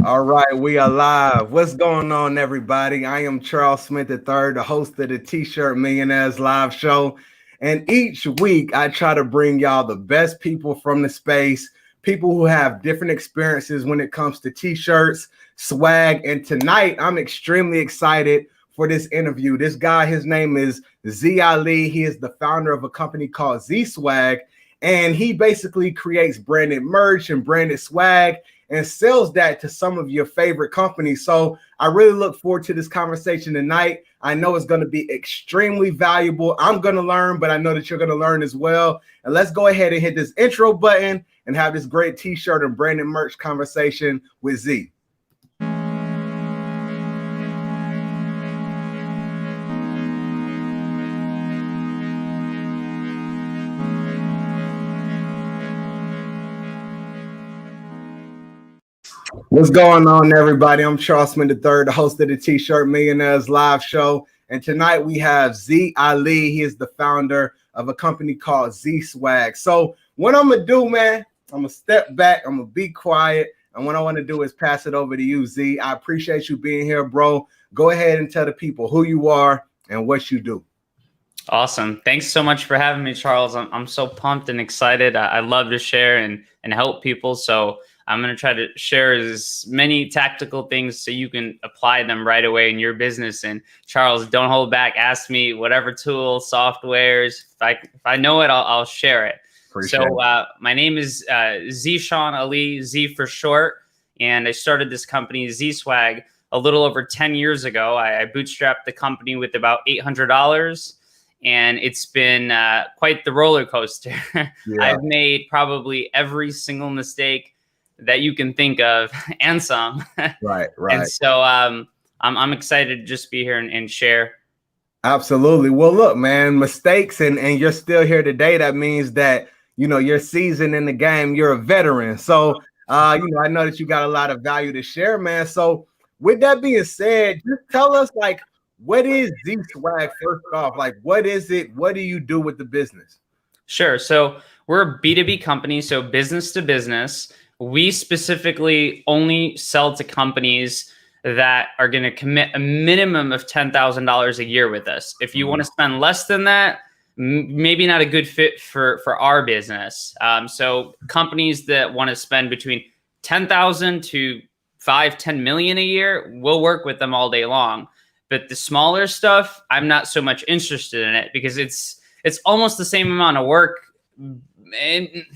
All right, we are live. What's going on, everybody? I am Charles Smith III, the host of the T-Shirt Millionaires live show. And each week, I try to bring y'all the best people from the space, people who have different experiences when it comes to T-shirts, swag. And tonight, I'm extremely excited for this interview. This guy, his name is Zee Ali. He is the founder of a company called Zee Swag. And he basically creates branded merch and branded swag and sells that to some of your favorite companies. So I really look forward to this conversation tonight. I know it's going to be extremely valuable. I'm going to learn, but I know that you're going to learn as well. And let's go ahead and hit this intro button and have this great T-shirt and branded merch conversation with Zee. What's going on, everybody? I'm Charles Smith III, the host of the T-Shirt Millionaires live show. And tonight we have Zee Ali. He is the founder of a company called Zee Swag. So what I'm going to do, man, I'm going to step back. I'm going to be quiet. And what I want to do is pass it over to you, Zee. I appreciate you being here, bro. Go ahead and tell the people who you are and what you do. Awesome. Thanks so much for having me, Charles. I'm so pumped and excited. I love to share and help people. So I'm going to try to share as many tactical things so you can apply them right away in your business. And Charles, don't hold back. Ask me whatever tools, softwares. If I know it, I'll share it. Appreciate it. My name is Zee Ali, Zee for short. And I started this company, Zee Swag, a little over 10 years ago. I bootstrapped the company with about $800. And it's been quite the roller coaster. Yeah. I've made probably every single mistake that you can think of and some. Right. And so I'm excited to just be here and share. Absolutely. Well, look, man, mistakes and you're still here today. That means that, you know, you're seasoned in the game. You're a veteran. So, I know that you got a lot of value to share, man. So with that being said, just tell us, like, what is Zee Swag first off? Like, what is it? What do you do with the business? Sure. So we're a B2B company, so business to business. We specifically only sell to companies that are going to commit a minimum of $10,000 a year with us. If you want to spend less than that, maybe not a good fit for our business. So companies that want to spend between 10,000 to 5-10 million a year, we'll work with them all day long. But the smaller stuff, I'm not so much interested in it because it's almost the same amount of work. And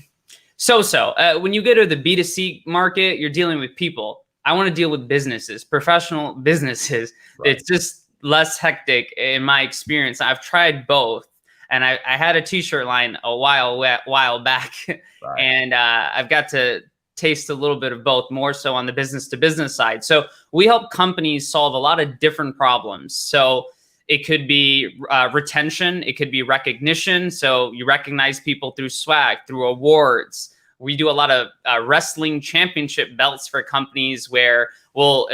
when you go to the B2C market, you're dealing with people. I want to deal with businesses, professional businesses. Right. It's just less hectic in my experience. I've tried both. And I had a T-shirt line a while back. Right. And I've got to taste a little bit of both, more so on the business to business side. So we help companies solve a lot of different problems. So it could be retention. It could be recognition. So you recognize people through swag, through awards. We do a lot of wrestling championship belts for companies where we'll,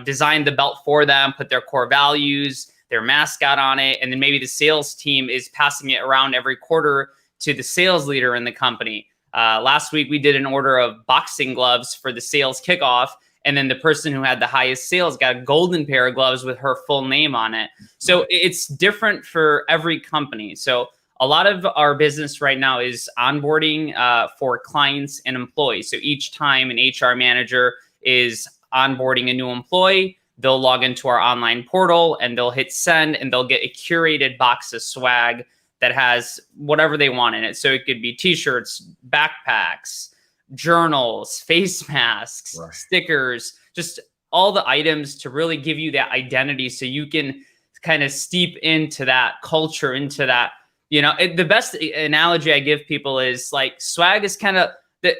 design the belt for them, put their core values, their mascot on it. And then maybe the sales team is passing it around every quarter to the sales leader in the company. Last week, we did an order of boxing gloves for the sales kickoff. And then the person who had the highest sales got a golden pair of gloves with her full name on it. So it's different for every company. So a lot of our business right now is onboarding for clients and employees. So each time an HR manager is onboarding a new employee, they'll log into our online portal and they'll hit send and they'll get a curated box of swag that has whatever they want in it. So it could be T-shirts, backpacks, journals, face masks, right, stickers, just all the items to really give you that identity so you can kind of steep into that culture, into that, the best analogy I give people is like swag is kind of that.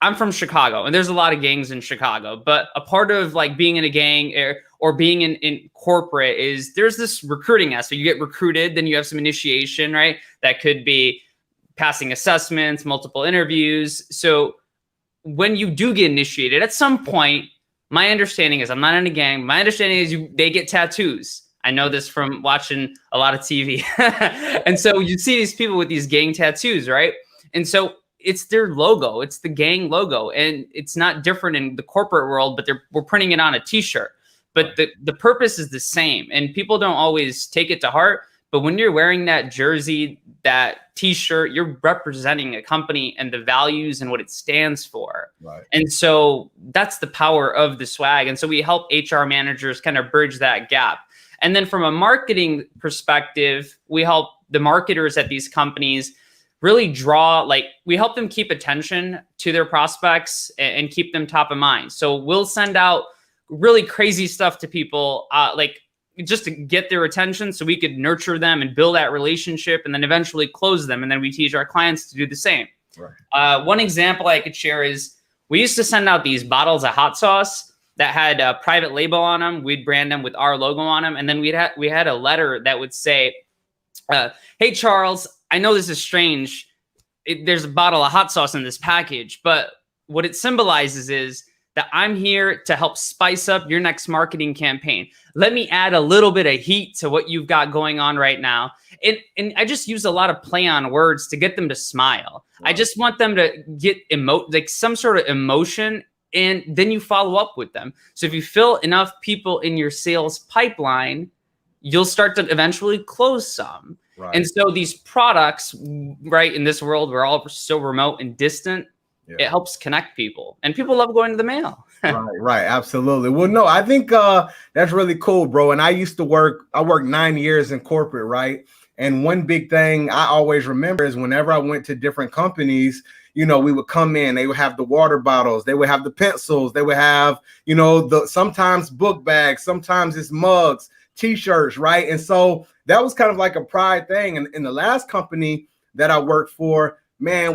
I'm from Chicago and there's a lot of gangs in Chicago, but a part of like being in a gang or being in corporate is there's this recruiting aspect. You get recruited, then you have some initiation, right? That could be passing assessments, multiple interviews. So when you do get initiated, at some point, my understanding is I'm not in a gang. My understanding is they get tattoos. I know this from watching a lot of TV. And so you see these people with these gang tattoos, right? And so it's their logo. It's the gang logo. And it's not different in the corporate world, but we're printing it on a t-shirt. But the purpose is the same. And people don't always take it to heart. But when you're wearing that jersey, that t-shirt, you're representing a company and the values and what it stands for. Right. And so that's the power of the swag. And so we help HR managers kind of bridge that gap. And then from a marketing perspective, we help the marketers at these companies really we help them keep attention to their prospects and keep them top of mind. So we'll send out really crazy stuff to people, just to get their attention so we could nurture them and build that relationship and then eventually close them. And then we teach our clients to do the same. Right. One example I could share is we used to send out these bottles of hot sauce that had a private label on them. We'd brand them with our logo on them. And then we had a letter that would say, hey, Charles, I know this is strange. There's a bottle of hot sauce in this package, but what it symbolizes is that I'm here to help spice up your next marketing campaign. Let me add a little bit of heat to what you've got going on right now. And I just use a lot of play on words to get them to smile. Wow. I just want them to get some sort of emotion, and then you follow up with them. So if you fill enough people in your sales pipeline, you'll start to eventually close some. Right. And so these products, right, in this world, we're all so remote and distant. It helps connect people, and people love going to the mail. Right. Absolutely. Well, no, I think that's really cool, bro. And I worked 9 years in corporate, right? And one big thing I always remember is whenever I went to different companies, we would come in, they would have the water bottles, they would have the pencils, they would have, sometimes book bags, sometimes it's mugs, t-shirts, right? And so that was kind of like a pride thing. And in the last company that I worked for, man,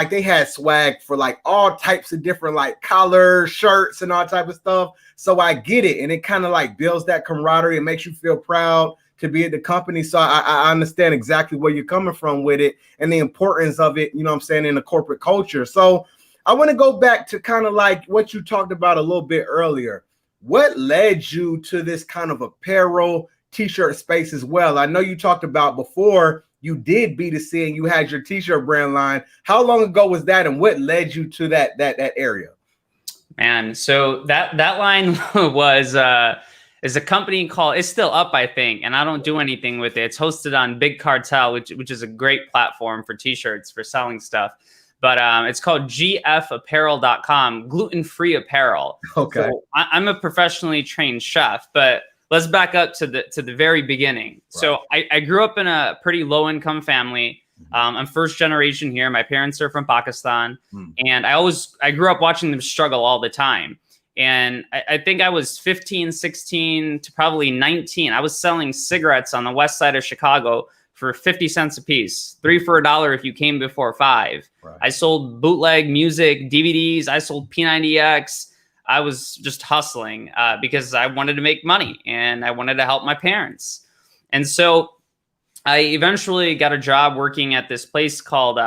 they had swag for all types of different collars, shirts, and all type of stuff. So I get it. And it kind of builds that camaraderie and makes you feel proud to be at the company. So I understand exactly where you're coming from with it and the importance of it, in the corporate culture. So I want to go back to kind of what you talked about a little bit earlier. What led you to this kind of apparel t-shirt space as well? I know you talked about before you did B2C and you had your t-shirt brand line. How long ago was that, and what led you to that area? Man, so that line was is a company called, it's still up, I think, and I don't do anything with it. It's hosted on Big Cartel, which is a great platform for t-shirts, for selling stuff. But it's called gfapparel.com, gluten-free apparel. Okay. So I'm a professionally trained chef, but let's back up to the very beginning. Right. So I grew up in a pretty low income family. I'm first generation here. My parents are from Pakistan. And I grew up watching them struggle all the time. And I think I was 15, 16 to probably 19. I was selling cigarettes on the west side of Chicago for 50 cents a piece, 3 for $1 if you came before 5. Right. I sold bootleg music, DVDs. I sold P90X. I was just hustling because I wanted to make money and I wanted to help my parents. And so I eventually got a job working at this place called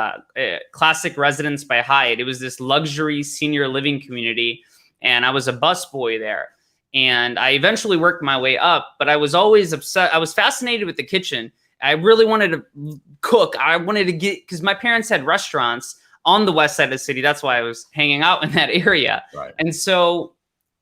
Classic Residence by Hyatt. It was this luxury senior living community, and I was a busboy there. And I eventually worked my way up, but I was always upset. I was fascinated with the kitchen. I really wanted to cook. I wanted to because my parents had restaurants on the west side of the city. That's why I was hanging out in that area. Right. And so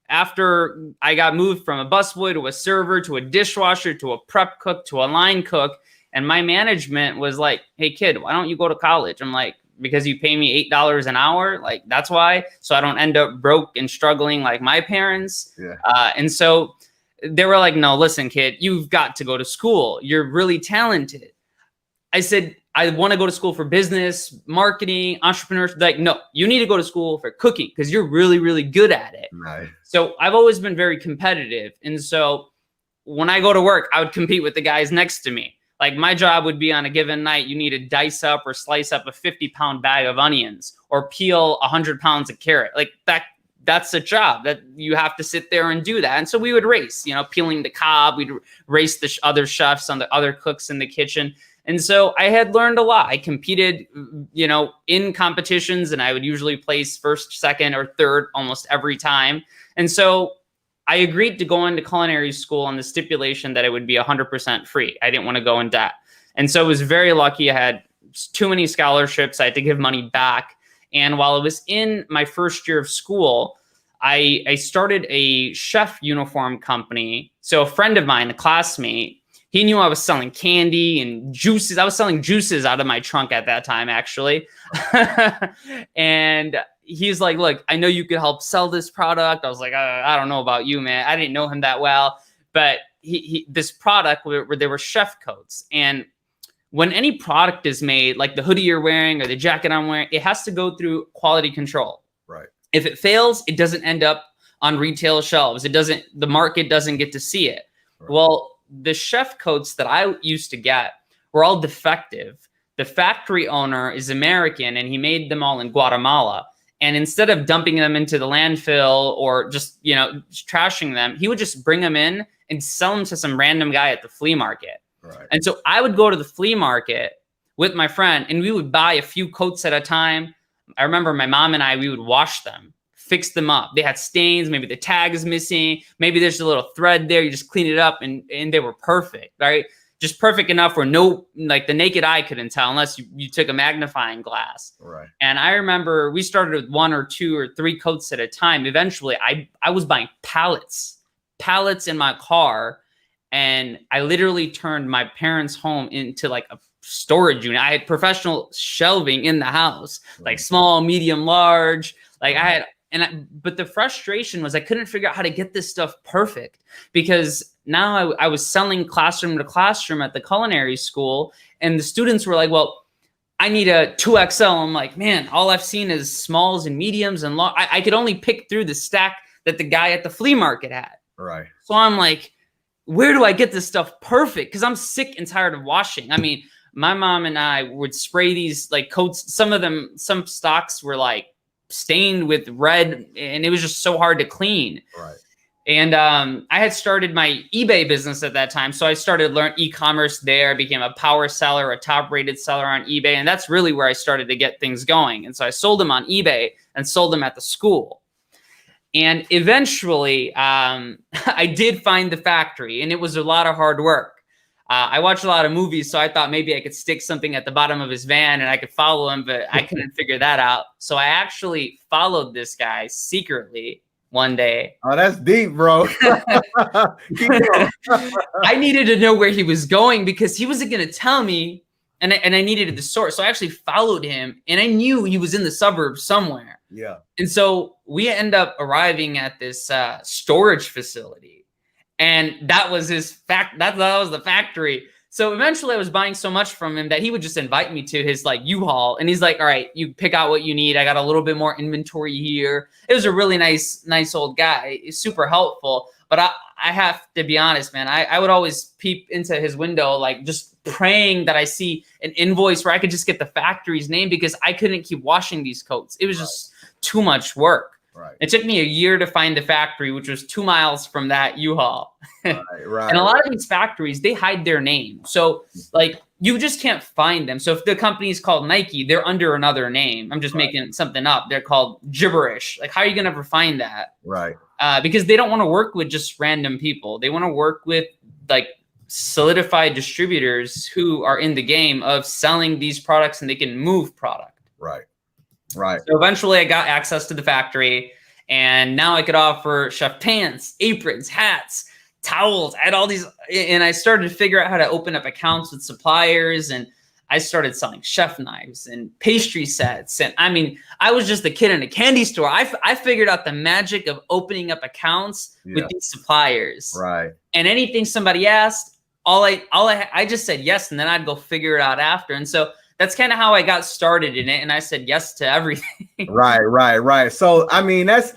after I got moved from a busboy to a server to a dishwasher to a prep cook to a line cook, and my management was like, hey, kid, why don't you go to college? I'm like, because you pay me $8 an hour? Like, that's why. So I don't end up broke and struggling like my parents. Yeah. And so they were like, no, listen, kid, you've got to go to school. You're really talented. I said, I want to go to school for business, marketing, entrepreneurship. Like, no, you need to go to school for cooking because you're really, really good at it. Right. So I've always been very competitive. And so when I go to work, I would compete with the guys next to me. Like, my job would be on a given night, you need to dice up or slice up a 50-pound bag of onions or peel 100 pounds of carrot. Like, that's a job that you have to sit there and do that. And so we would race, peeling the cob. We'd race the other chefs on the other cooks in the kitchen. And so I had learned a lot. I competed, in competitions, and I would usually place first, second, or third almost every time. And so I agreed to go into culinary school on the stipulation that it would be 100% free. I didn't want to go in debt. And so I was very lucky. I had too many scholarships. I had to give money back. And while I was in my first year of school, I started a chef uniform company. So a friend of mine, a classmate, he knew I was selling candy and juices. I was selling juices out of my trunk at that time, actually. And he's like, look, I know you could help sell this product. I was like, I don't know about you, man. I didn't know him that well. But this product where there were chef coats. And when any product is made, like the hoodie you're wearing or the jacket I'm wearing, it has to go through quality control. Right. If it fails, it doesn't end up on retail shelves. The market doesn't get to see it. Right. Well, the chef coats that I used to get were all defective. The factory owner is American and he made them all in Guatemala. And instead of dumping them into the landfill or just, trashing them, he would just bring them in and sell them to some random guy at the flea market. Right. And so I would go to the flea market with my friend and we would buy a few coats at a time. I remember my mom and we would wash them, fix them up. They had stains, maybe the tag is missing, maybe there's a little thread there. You just clean it up and they were perfect, right? Just perfect enough where the naked eye couldn't tell unless you took a magnifying glass. Right. And I remember we started with 1 or 2 or 3 coats at a time. Eventually I was buying pallets in my car. And I literally turned my parents' home into like a storage unit. I had professional shelving in the house, like small, medium, large. Like but the frustration was I couldn't figure out how to get this stuff perfect because now I was selling classroom to classroom at the culinary school. And the students were like, well, I need a 2XL. I'm like, man, all I've seen is smalls and mediums and large. I could only pick through the stack that the guy at the flea market had. Right. So I'm like, where do I get this stuff perfect? Because I'm sick and tired of washing. I mean, my mom and I would spray these like coats. Some stocks were like stained with red and it was just so hard to clean. Right. And I had started my eBay business at that time. So I started learning e-commerce there, became a power seller, a top rated seller on eBay. And that's really where I started to get things going. And so I sold them on eBay and sold them at the school. And eventually, I did find the factory, and it was a lot of hard work. I watched a lot of movies, so I thought maybe I could stick something at the bottom of his van and I could follow him, but I couldn't figure that out. So I actually followed this guy secretly one day. Oh, that's deep, bro. I needed to know where he was going because he wasn't going to tell me, and I needed the source. So I actually followed him, and I knew he was in the suburbs somewhere. Yeah. And so we end up arriving at this storage facility, and that was that was the factory. So eventually I was buying so much from him that he would just invite me to his like U-Haul, and he's like, all right, you pick out what you need. I got a little bit more inventory here. It was a really nice old guy. He's super helpful. But I have to be honest, man, I would always peep into his window, like just praying that I see an invoice where I could just get the factory's name because I couldn't keep washing these coats. It was just too much work. Right. It took me a year to find the factory, which was 2 miles from that U-Haul. Right. And a lot of these factories, they hide their name. So like you just can't find them. So if the company is called Nike, they're under another name. I'm just making something up. They're called gibberish. Like how are you going to ever find that? Right. Because they don't want to work with just random people. They want to work with like solidified distributors who are in the game of selling these products and they can move product. Right. Right. So eventually I got access to the factory and now I could offer chef pants, aprons, hats, towels. I had all these, and I started to figure out how to open up accounts with suppliers, and I started selling chef knives and pastry sets. And I mean, I was just a kid in a candy store. I figured out the magic of opening up accounts with these suppliers. Right. And anything somebody asked, I just said yes, and then I'd go figure it out after. And so that's kind of how I got started in it. And I said yes to everything. Right. So, I mean, that's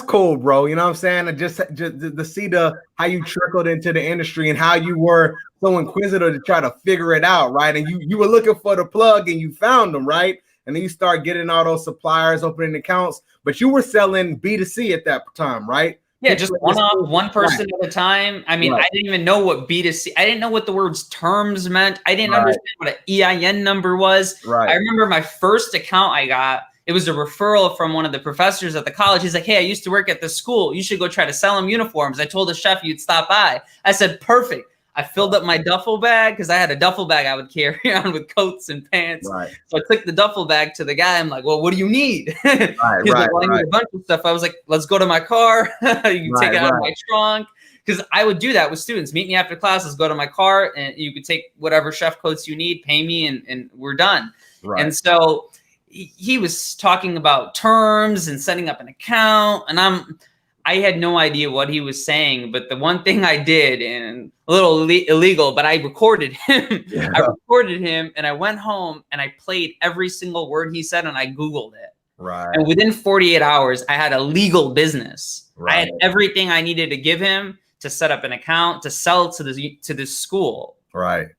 cool, bro. You know what I'm saying? Just to see how you trickled into the industry and how you were so inquisitive to try to figure it out. Right. And you were looking for the plug and you found them. Right. And then you start getting all those suppliers, opening accounts, but you were selling B2C at that time, right? Yeah, just one person at a time. I mean, I didn't even know what B2C. I didn't know what the words terms meant. I didn't understand what an EIN number was. Right. I remember my first account I got, it was a referral from one of the professors at the college. He's like, hey, I used to work at this school. You should go try to sell them uniforms. I told the chef you'd stop by. I said, perfect. I filled up my duffel bag because I had a duffel bag I would carry around with coats and pants. Right. So I took the duffel bag to the guy. I'm like, well, what do you need? He's like, well, I need a bunch of stuff. I was like, let's go to my car. You can take it out of my trunk. Because I would do that with students. Meet me after class. Let's go to my car, and you could take whatever chef coats you need, pay me, and we're done. Right. And so he was talking about terms and setting up an account, and I had no idea what he was saying. But the one thing I did, and a little illegal, but I recorded him. Yeah. I recorded him, and I went home and I played every single word he said, and I Googled it. Right. And within 48 hours, I had a legal business. Right. I had everything I needed to give him to set up an account, to sell to this school. Right.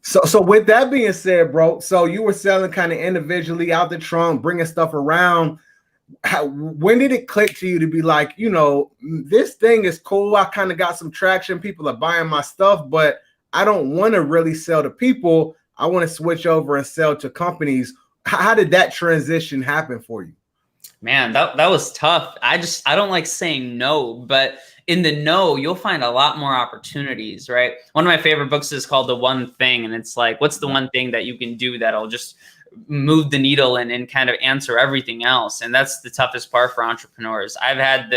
So with that being said, bro, so you were selling kind of individually out the trunk, bringing stuff around. When did it click to you to be like, this thing is cool. I kind of got some traction. People are buying my stuff, but I don't want to really sell to people. I want to switch over and sell to companies. How did that transition happen for you? Man, that was tough. I don't like saying no, but in the no, you'll find a lot more opportunities, right? One of my favorite books is called The One Thing. And it's like, what's the one thing that you can do that'll just move the needle and kind of answer everything else? And that's the toughest part for entrepreneurs. I've had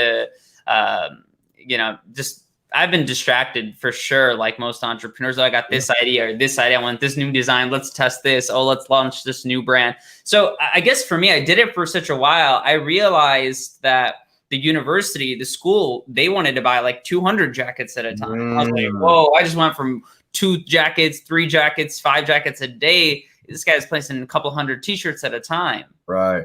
I've been distracted for sure. Like most entrepreneurs, I got this idea or this idea. I want this new design. Let's test this. Oh, let's launch this new brand. So I guess for me, I did it for such a while. I realized that the university, the school, they wanted to buy like 200 jackets at a time. I was like, whoa, I just went from 2 jackets, 3 jackets, 5 jackets a day. This guy's placing a couple hundred t-shirts at a time. Right.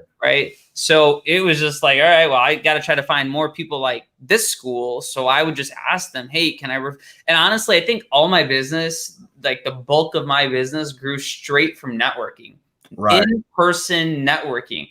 So it was just like, all right, well, I got to try to find more people like this school. So I would just ask them, hey, can I, and honestly, I think all my business, like the bulk of my business grew straight from networking, in-person networking.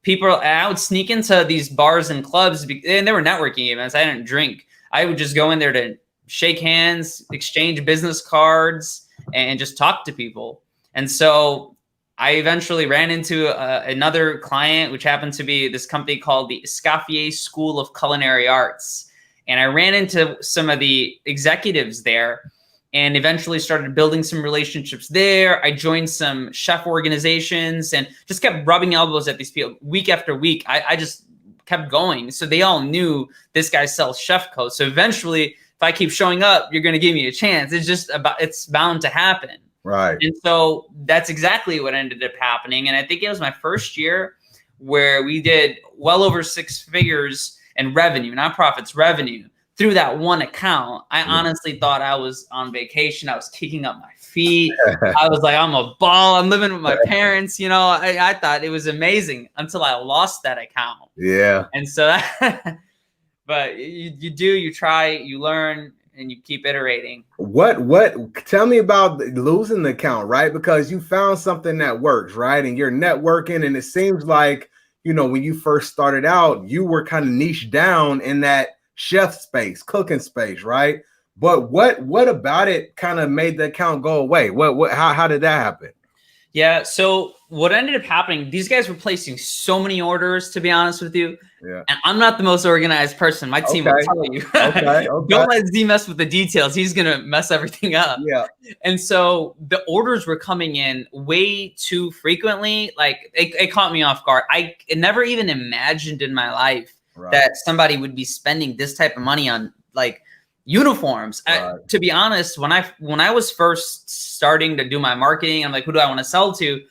I would sneak into these bars and clubs, and there were networking events. I didn't drink. I would just go in there to shake hands, exchange business cards, and just talk to people. And so I eventually ran into another client, which happened to be this company called the Escoffier School of Culinary Arts. And I ran into some of the executives there and eventually started building some relationships there. I joined some chef organizations and just kept rubbing elbows at these people week after week. I just kept going. So they all knew this guy sells chef coats. So eventually, if I keep showing up, you're going to give me a chance. It's bound to happen. Right. And so that's exactly what ended up happening. And I think it was my first year where we did well over 6 figures in revenue, not profits, revenue through that one account. I honestly thought I was on vacation. I was kicking up my feet. I was like, I'm a ball. I'm living with my parents. I thought it was amazing until I lost that account. Yeah. And so, but you try, you learn, and you keep iterating. Tell me about losing the account, right? Because you found something that works, right? And you're networking, and it seems like, when you first started out, you were kind of niched down in that chef space, cooking space, right? But what about it kind of made the account go away? How did that happen? Yeah. So what ended up happening, these guys were placing so many orders, to be honest with you. Yeah. And I'm not the most organized person. My team will tell you. Okay. Don't let Z mess with the details. He's going to mess everything up. Yeah. And so the orders were coming in way too frequently. Like it caught me off guard. I never even imagined in my life that somebody would be spending this type of money on like uniforms. To be honest, when I was first starting to do my marketing, I'm like, who do I want to sell to?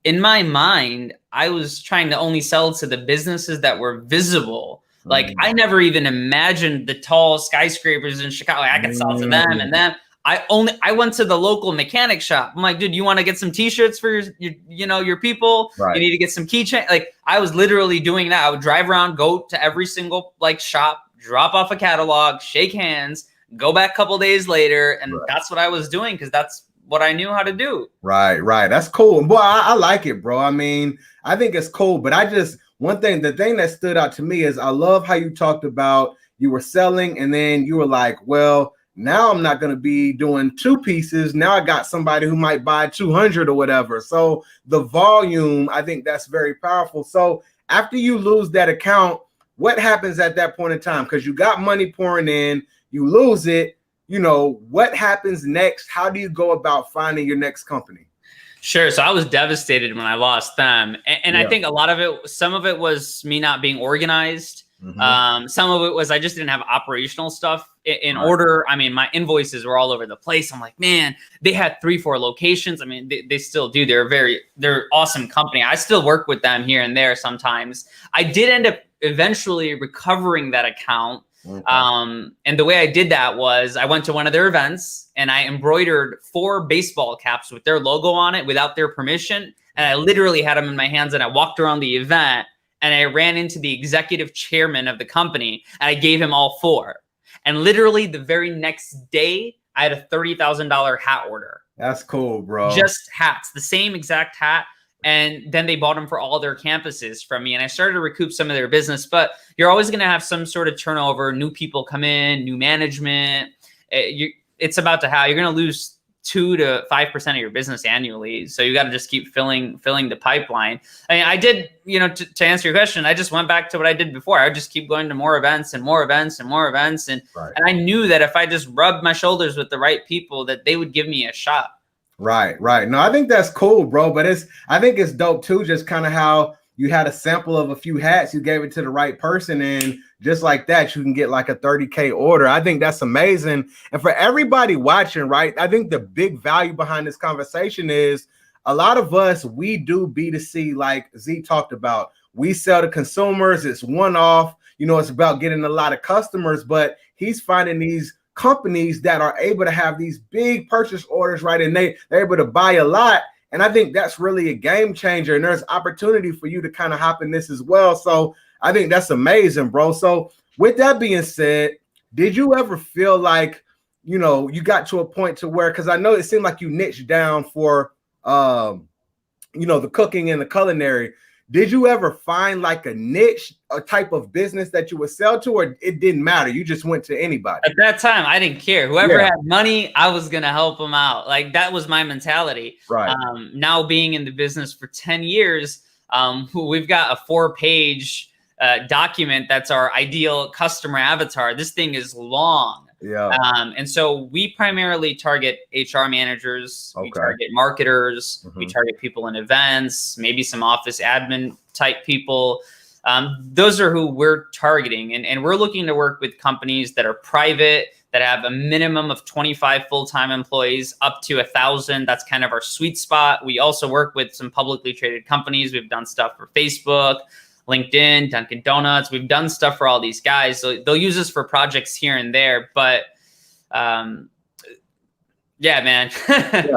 In my mind, I was trying to only sell to the businesses that were visible. Like I never even imagined the tall skyscrapers in Chicago. Like, I could sell to them and them. I went to the local mechanic shop. I'm like, dude, you want to get some t-shirts for your people? Right. You need to get some keychain. Like I was literally doing that. I would drive around, go to every single like shop, drop off a catalog, shake hands, go back a couple days later. And that's what I was doing because that's what I knew how to do. Right. That's cool. Boy, I like it, bro. I mean, I think it's cool, but the thing that stood out to me is I love how you talked about you were selling and then you were like, well, now I'm not going to be doing 2 pieces. Now I got somebody who might buy 200 or whatever. So the volume, I think that's very powerful. So after you lose that account, what happens at that point in time? Because you got money pouring in, you lose it. what happens next? How do you go about finding your next company? Sure. So I was devastated when I lost them. And I think a lot of it, some of it was me not being organized. Some of it was I just didn't have operational stuff in order. I mean, my invoices were all over the place. I'm like, man, they had 3-4 locations. I mean, they still do. They're awesome company. I still work with them here and there sometimes. I did end up eventually recovering that account. And the way I did that was I went to one of their events and I embroidered 4 baseball caps with their logo on it without their permission. And I literally had them in my hands and I walked around the event and I ran into the executive chairman of the company and I gave him all 4. And literally the very next day, I had a $30,000 hat order. That's cool, bro. Just hats, the same exact hat. And then they bought them for all their campuses from me. And I started to recoup some of their business. But you're always going to have some sort of turnover. New people come in, new management. It's about to have, you're going to lose 2 to 5% of your business annually. So you got to just keep filling the pipeline. I mean, I did, to answer your question, I just went back to what I did before. I would just keep going to more events and more events and more events. And I knew that if I just rubbed my shoulders with the right people, that they would give me a shot. Right. No, I think that's cool, bro. But I think it's dope too, just kind of how you had a sample of a few hats, you gave it to the right person, and just like that, you can get like a 30K order. I think that's amazing. And for everybody watching, right, I think the big value behind this conversation is a lot of us, we do B2C, like Z talked about. We sell to consumers. It's one-off. It's about getting a lot of customers, but he's finding these companies that are able to have these big purchase orders, right? And they're able to buy a lot. And I think that's really a game changer. And there's opportunity for you to kind of hop in this as well. So I think that's amazing, bro. So with that being said, did you ever feel like, you got to a point to where, because I know it seemed like you niched down for, the cooking and the culinary. Did you ever find like a niche, a type of business that you would sell to, or it didn't matter? You just went to anybody? At that time, I didn't care. Whoever had money, I was going to help them out. Like that was my mentality. Right. Now being in the business for 10 years, we've got a 4-page document that's our ideal customer avatar. This thing is long. Yeah. And so we primarily target HR managers, we target marketers, we target people in events, maybe some office admin type people. Those are who we're targeting. And we're looking to work with companies that are private, that have a minimum of 25 full-time employees up to 1,000. That's kind of our sweet spot. We also work with some publicly traded companies. We've done stuff for Facebook, LinkedIn, Dunkin Donuts. We've done stuff for all these guys. So they'll use us for projects here and there. But yeah, man.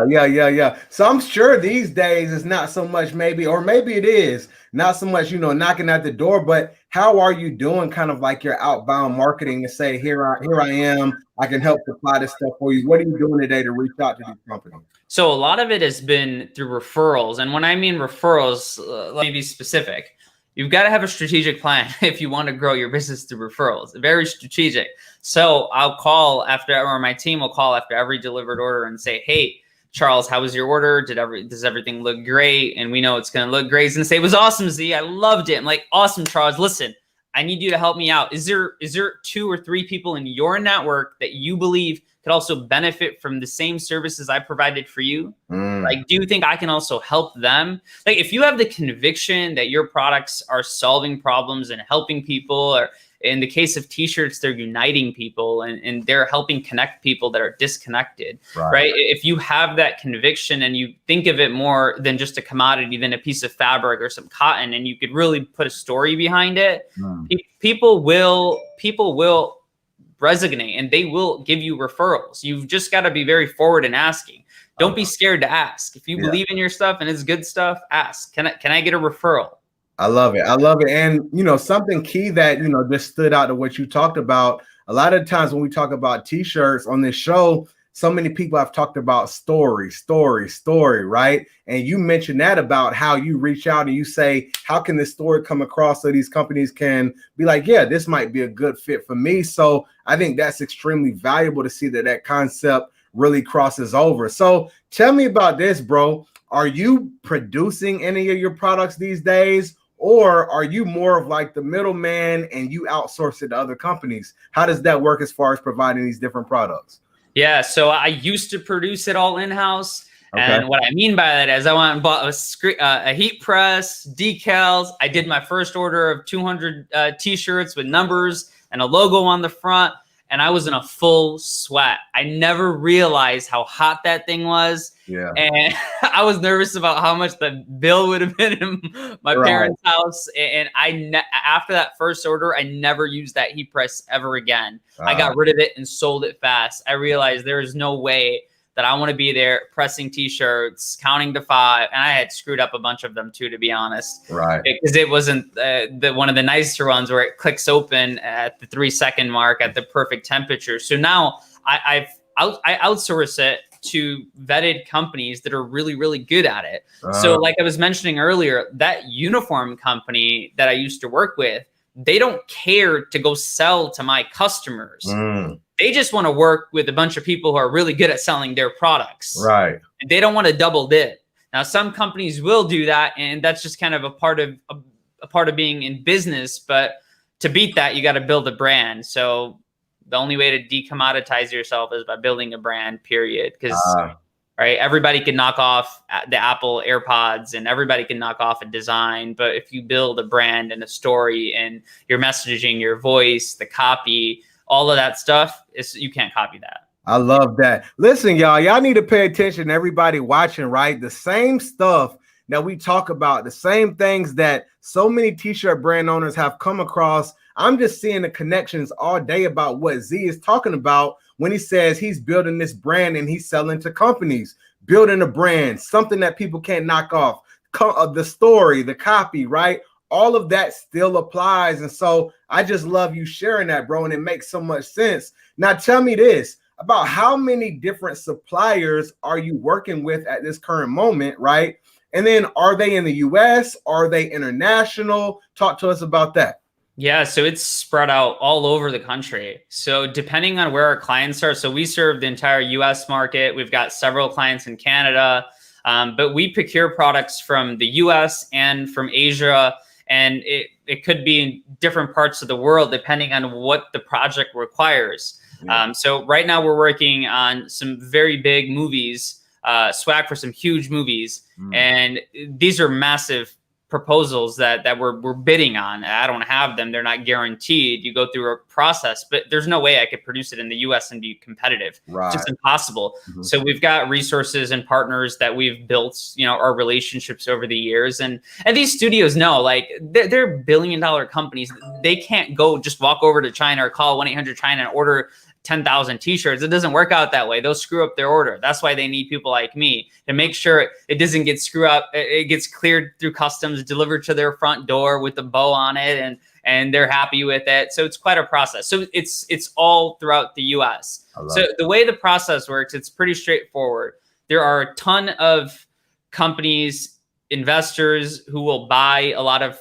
Yeah. So I'm sure these days it's not so much maybe it is not so much, knocking at the door, but how are you doing kind of like your outbound marketing to say, here I am, I can help supply this stuff for you. What are you doing today to reach out to these companies? So a lot of it has been through referrals. And when I mean referrals, let me be specific. You've got to have a strategic plan if you want to grow your business through referrals. Very strategic. So I'll call or my team will call after every delivered order and say, hey, Charles, how was your order? Does everything look great? And we know it's going to look great. And say, it was awesome, Z. I loved it. I'm like, awesome, Charles. Listen, I need you to help me out. Is there 2 or 3 people in your network that you believe could also benefit from the same services I provided for you? Like, do you think I can also help them? Like, if you have the conviction that your products are solving problems and helping people, or in the case of t-shirts, they're uniting people and they're helping connect people that are disconnected, right? If you have that conviction and you think of it more than just a commodity, than a piece of fabric or some cotton, and you could really put a story behind it, people will resonate and they will give you referrals. You've just got to be very forward in asking. Don't be scared to ask. If you believe in your stuff and it's good stuff, ask. Can I get a referral? I love it. And, something key that, just stood out to what you talked about. A lot of times when we talk about t-shirts on this show, so many people have talked about story, right? And you mentioned that about how you reach out and you say, how can this story come across so these companies can be like, yeah, this might be a good fit for me. So I think that's extremely valuable to see that concept really crosses over. So tell me about this, bro. Are you producing any of your products these days? Or are you more of like the middleman and you outsource it to other companies? How does that work as far as providing these different products? Yeah, so I used to produce it all in-house. Okay. And what I mean by that is I went and bought a heat press, decals. I did my first order of 200 T-shirts with numbers and a logo on the front. And I was in a full sweat. I never realized how hot that thing was. Yeah. And I was nervous about how much the bill would have been in my parents' house. And after that first order, I never used that heat press ever again. I got rid of it and sold it fast. I realized there is no way that I want to be there pressing T-shirts, counting to 5. And I had screwed up a bunch of them too, to be honest. Right. Because it wasn't one of the nicer ones where it clicks open at the 3-second mark at the perfect temperature. So now I outsource it to vetted companies that are really, really good at it. So like I was mentioning earlier, that uniform company that I used to work with, they don't care to go sell to my customers. They just want to work with a bunch of people who are really good at selling their products. Right. And they don't want to double dip. Now, some companies will do that, and that's just kind of a part of being in business. But to beat that, you got to build a brand. So the only way to decommoditize yourself is by building a brand, period. Because right, everybody can knock off the Apple AirPods and everybody can knock off a design. But if you build a brand and a story and your messaging, your voice, the copy, all of that stuff, you can't copy that. I love that. Listen, y'all need to pay attention. Everybody watching, right? The same stuff that we talk about, the same things that so many t-shirt brand owners have come across. I'm just seeing the connections all day about what Zee is talking about when he says he's building this brand and he's selling to companies, building a brand, something that people can't knock off. The story, the copy, right? All of that still applies. And so I just love you sharing that, bro. And it makes so much sense. Now, tell me this about how many different suppliers are you working with at this current moment, right? And then are they in the US? Are they international? Talk to us about that. Yeah, so it's spread out all over the country. So depending on where our clients are, so we serve the entire US market. We've got several clients in Canada, but we procure products from the US and from Asia. And it could be in different parts of the world, depending on what the project requires. So right now we're working on some very big movies, swag for some huge movies. And these are massive proposals that we're bidding on. I don't have them. They're not guaranteed. You go through a process, but there's no way I could produce it in the US and be competitive. Right. It's just impossible. So we've got resources and partners that we've built, our relationships over the years. And these studios know, like, they're billion-dollar companies. They can't go just walk over to China or call 1-800-China and order 10,000 T-shirts. It doesn't work out that way. They'll screw up their order. That's why they need people like me to make sure it doesn't get screwed up. It gets cleared through customs, delivered to their front door with a bow on it, and they're happy with it. So it's quite a process. So it's all throughout the US. So the way the process works, it's pretty straightforward. There are a ton of companies, investors who will buy a lot of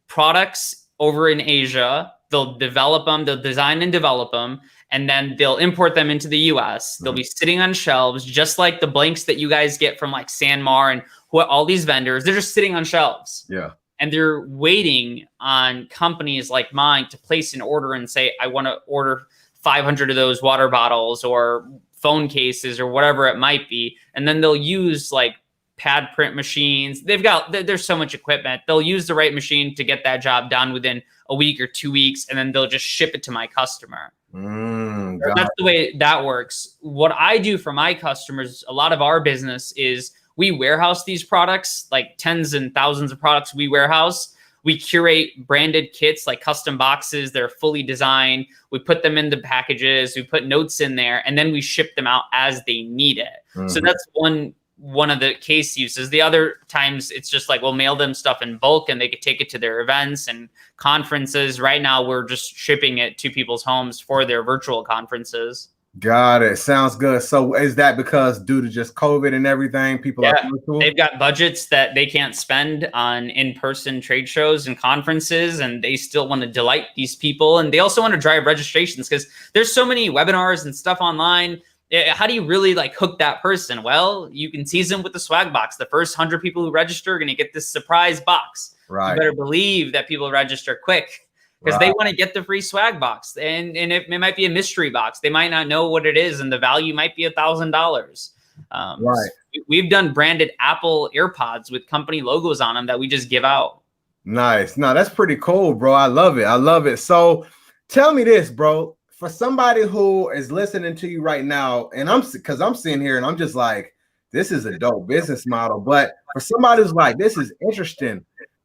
products over in Asia. They'll develop them, they'll design and develop them, and then they'll import them into the US. They'll be sitting on shelves, just like the blanks that you guys get from like Sanmar and all these vendors. They're just sitting on shelves. Yeah. And they're waiting on companies like mine to place an order and say, I want to order 500 of those water bottles or phone cases or whatever it might be. And then they'll use like pad print machines. There's so much equipment. They'll use the right machine to get that job done within a week or 2 weeks, and then they'll just ship it to my customer. That's the way that works. What I do for my customers, a lot of our business is we warehouse these products, like tens and thousands of products we warehouse. We curate branded kits, like custom boxes. They're fully designed. We put them in the packages. We put notes in there, and then we ship them out as they need it. So that's one of the case uses. The other times it's just like we'll mail them stuff in bulk and they could take it to their events and conferences. Right now we're just shipping it to people's homes for their virtual conferences. Got it. Sounds good. So is that because due to just COVID and everything, people are virtual? They've got budgets that they can't spend on in-person trade shows and conferences, and they still want to delight these people. And they also want to drive registrations because there's so many webinars and stuff online. How do you really like hook that person? Well, you can tease them with the swag box. The first 100 people who register are going to get this surprise box. Right. You better believe that people register quick because they want to get the free swag box, and it might be a mystery box. They might not know what it is, and the value might be $1,000. Right. So we've done branded Apple AirPods with company logos on them that we just give out. Nice. No, that's pretty cool, bro. I love it. I love it. So tell me this, bro, for somebody who is listening to you right now, and I'm sitting here and I'm just like, this is a dope business model. But for somebody who's like, this is interesting,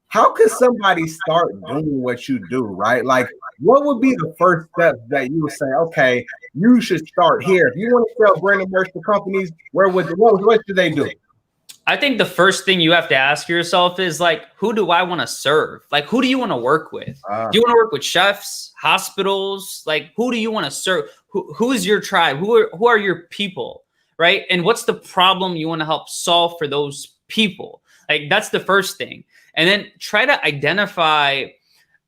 how can somebody start doing what you do, right? Like, what would be the first step that you would say, okay, you should start here? If you want to sell branded merch to companies, what should they do? I think the first thing you have to ask yourself is like, who do I want to serve? Like, who do you want to work with? Do you want to work with chefs, hospitals? Like, who do you want to serve? Who is your tribe? Who are your people, right? And what's the problem you want to help solve for those people? Like, that's the first thing. And then try to identify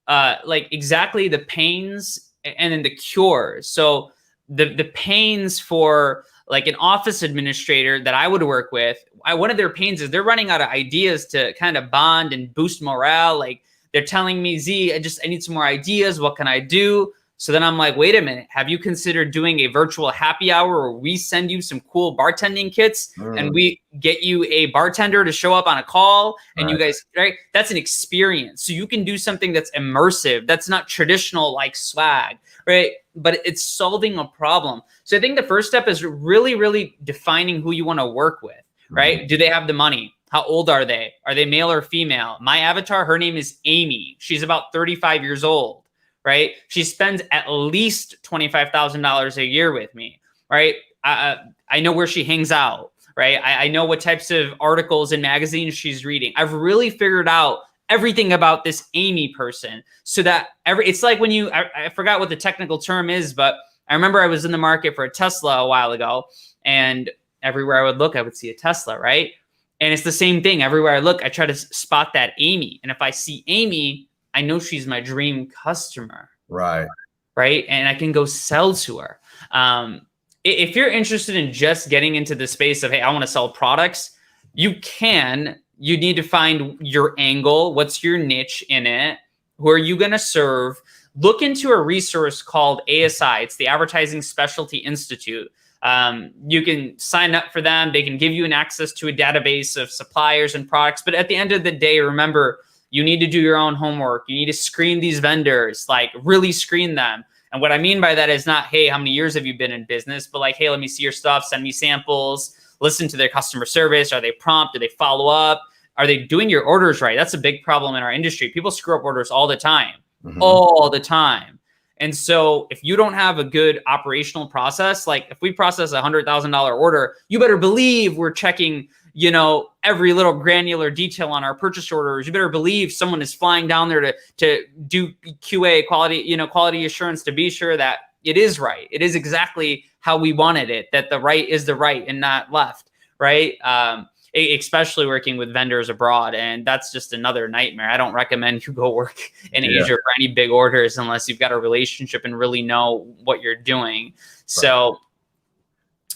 like exactly the pains and then the cures. So the pains for like an office administrator that I would work with, one of their pains is they're running out of ideas to kind of bond and boost morale. Like, they're telling me, Z, I need some more ideas. What can I do? So then I'm like, wait a minute. Have you considered doing a virtual happy hour where we send you some cool bartending kits and we get you a bartender to show up on a call and you guys, right? That's an experience. So you can do something that's immersive. That's not traditional like swag, right? But it's solving a problem. So I think the first step is really, really defining who you want to work with, right? Do they have the money? How old are they? Are they male or female? My avatar, her name is Amy. She's about 35 years old. Right? She spends at least $25,000 a year with me, right? I know where she hangs out, right? I know what types of articles and magazines she's reading. I've really figured out everything about this Amy person so that it's like when I forgot what the technical term is, but I remember I was in the market for a Tesla a while ago, and everywhere I would look, I would see a Tesla, right? And it's the same thing. Everywhere I look, I try to spot that Amy. And if I see Amy, I know she's my dream customer. Right. And I can go sell to her. If you're interested in just getting into the space of, hey, I want to sell products, you need to find your angle. What's your niche in it? Who are you going to serve? Look into a resource called ASI. It's the Advertising Specialty Institute. You can sign up for them. They can give you an access to a database of suppliers and products. But at the end of the day, remember, you need to do your own homework. You need to screen these vendors, like really screen them. And what I mean by that is not, hey, how many years have you been in business? But like, hey, let me see your stuff. Send me samples. Listen to their customer service. Are they prompt? Do they follow up? Are they doing your orders right? That's a big problem in our industry. People screw up orders all the time, all the time. And so if you don't have a good operational process, like if we process a $100,000 order, you better believe we're checking, every little granular detail on our purchase orders. You better believe someone is flying down there to do QA quality assurance to be sure that it is right. It is exactly how we wanted it, that the right is the right and not left, right? Especially working with vendors abroad. And that's just another nightmare. I don't recommend you go work in Asia for any big orders unless you've got a relationship and really know what you're doing. So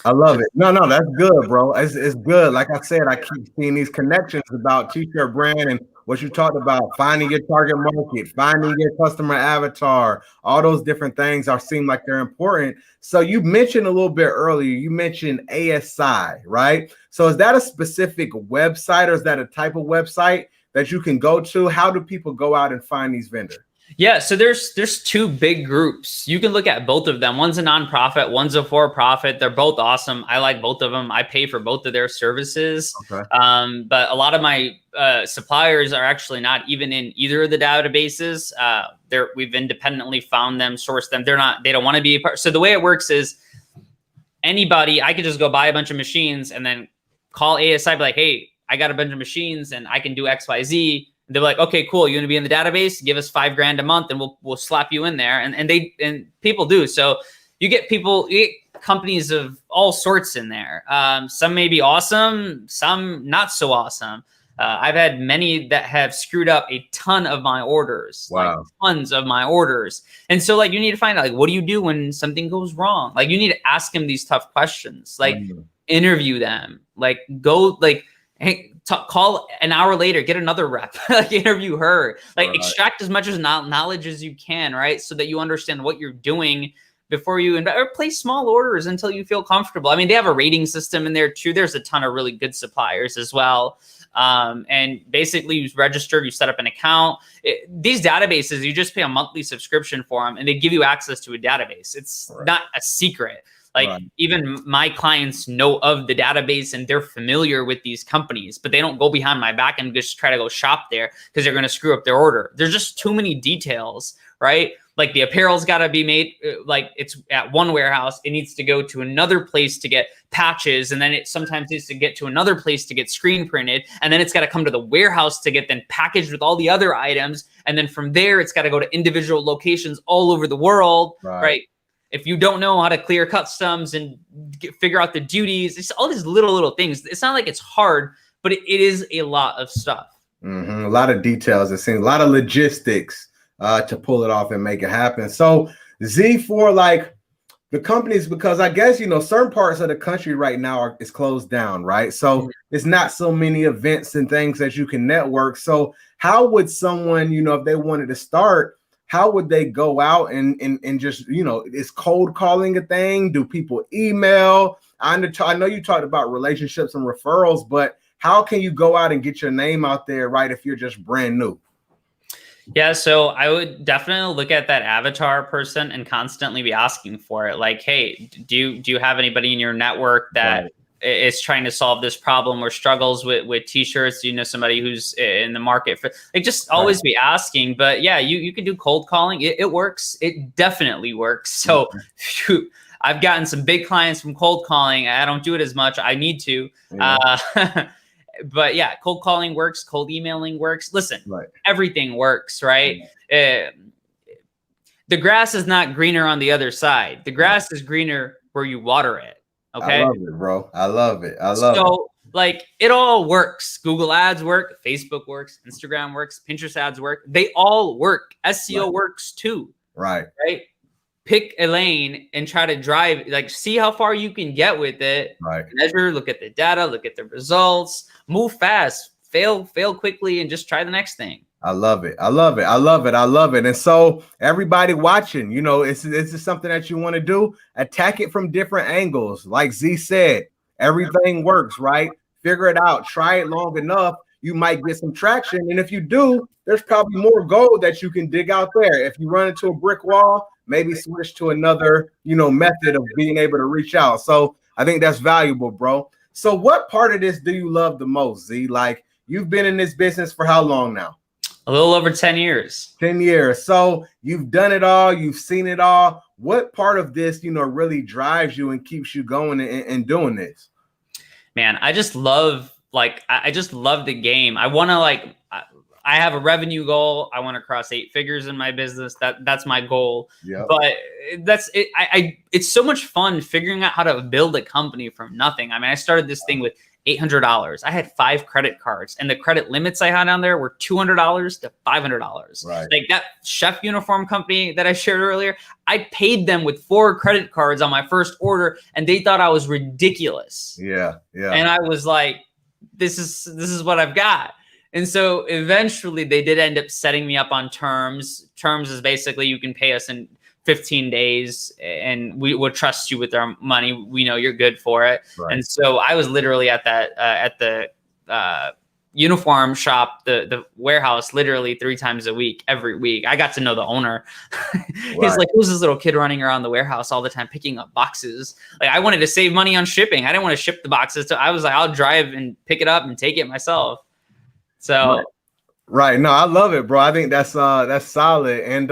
I love it. No, that's good, bro. It's good. Like I said, I keep seeing these connections about t-shirt brand and what you talked about, finding your target market, finding your customer avatar. All those different things seem like they're important. So you mentioned a little bit earlier, you mentioned ASI, right? So is that a specific website or is that a type of website that you can go to? How do people go out and find these vendors? Yeah, so there's two big groups. You can look at both of them. One's a nonprofit, one's a for-profit. They're both awesome. I like both of them. I pay for both of their services. Okay. But a lot of my suppliers are actually not even in either of the databases. We've independently found them, sourced them. They don't want to be a part. So the way it works is I could just go buy a bunch of machines and then call ASI, be like, hey, I got a bunch of machines and I can do X, Y, Z. They're like, okay, cool. You want to be in the database? Give us $5,000 a month, and we'll slap you in there. And people do. So you get companies of all sorts in there. Some may be awesome, some not so awesome. I've had many that have screwed up a ton of my orders. Wow. Like tons of my orders. And so like you need to find out like what do you do when something goes wrong? Like you need to ask them these tough questions. Like interview them. Like go like. Hey, call an hour later, get another rep, like interview her, like extract as much as knowledge as you can, right? So that you understand what you're doing before you or place small orders until you feel comfortable. I mean, they have a rating system in there too. There's a ton of really good suppliers as well. And basically you register, you set up an account. These databases, you just pay a monthly subscription for them and they give you access to a database. It's not a secret. Like even my clients know of the database and they're familiar with these companies, but they don't go behind my back and just try to go shop there because they're going to screw up their order. There's just too many details, right? Like the apparel's got to be made, like it's at one warehouse. It needs to go to another place to get patches. And then it sometimes needs to get to another place to get screen printed. And then it's got to come to the warehouse to get then packaged with all the other items. And then from there, it's got to go to individual locations all over the world, right? If you don't know how to clear customs and figure out the duties, it's all these little things. It's not like it's hard, but it is a lot of stuff. A lot of details. It seems a lot of logistics to pull it off and make it happen. So Z, for like the companies, because I guess, you know, certain parts of the country right now is closed down, right? So it's not so many events and things that you can network. So how would someone, you know, if they wanted to start, how would they go out and just, you know, is cold calling a thing? Do people email? I know you talked about relationships and referrals, but how can you go out and get your name out there, right, if you're just brand new? Yeah, so I would definitely look at that avatar person and constantly be asking for it. Like, hey, do you have anybody in your network that is trying to solve this problem or struggles with t-shirts? Do you know somebody who's in the market for, like, just always be asking. But yeah, you can do cold calling. It works. It definitely works. So I've gotten some big clients from cold calling. I don't do it as much. I need to. But yeah, cold calling works. Cold emailing works. Listen, everything works, right? The grass is not greener on the other side. The grass is greener where you water it. Okay. I love it, bro. I love it. I love it. So like it all works. Google ads work. Facebook works. Instagram works. Pinterest ads work. They all work. SEO works too. Right. Pick a lane and try to drive, like, see how far you can get with it. Measure, look at the data, look at the results, move fast, fail quickly, and just try the next thing. I love it. I love it. I love it. I love it. And so everybody watching, you know, it's something that you want to do. Attack it from different angles. Like Z said, everything works, right? Figure it out. Try it long enough. You might get some traction. And if you do, there's probably more gold that you can dig out there. If you run into a brick wall, maybe switch to another, you know, method of being able to reach out. So I think that's valuable, bro. So what part of this do you love the most, Z? Like, you've been in this business for how long now? A little over 10 years. 10 years. So you've done it all. You've seen it all. What part of this, you know, really drives you and keeps you going and doing this? Man, I just love, like, I just love the game. I want to, like, I have a revenue goal. I want to cross 8 figures in my business. That's my goal. But that's it. It's so much fun figuring out how to build a company from nothing. I mean, I started this thing with $800. I had 5 credit cards, and the credit limits I had on there were $200 to $500. Like that chef uniform company that I shared earlier, I paid them with 4 credit cards on my first order, and they thought I was ridiculous. And I was like, this is what I've got. And so eventually they did end up setting me up on terms. Terms is basically you can pay us in 15 days and we will trust you with our money. We know you're good for it. And so I was literally at that, at the uniform shop, the warehouse, literally 3 times a week, every week. I got to know the owner. He's like, who's this little kid running around the warehouse all the time, picking up boxes? Like, I wanted to save money on shipping. I didn't want to ship the boxes. So I was like, I'll drive and pick it up and take it myself. So, no, I love it, bro. I think that's solid. And,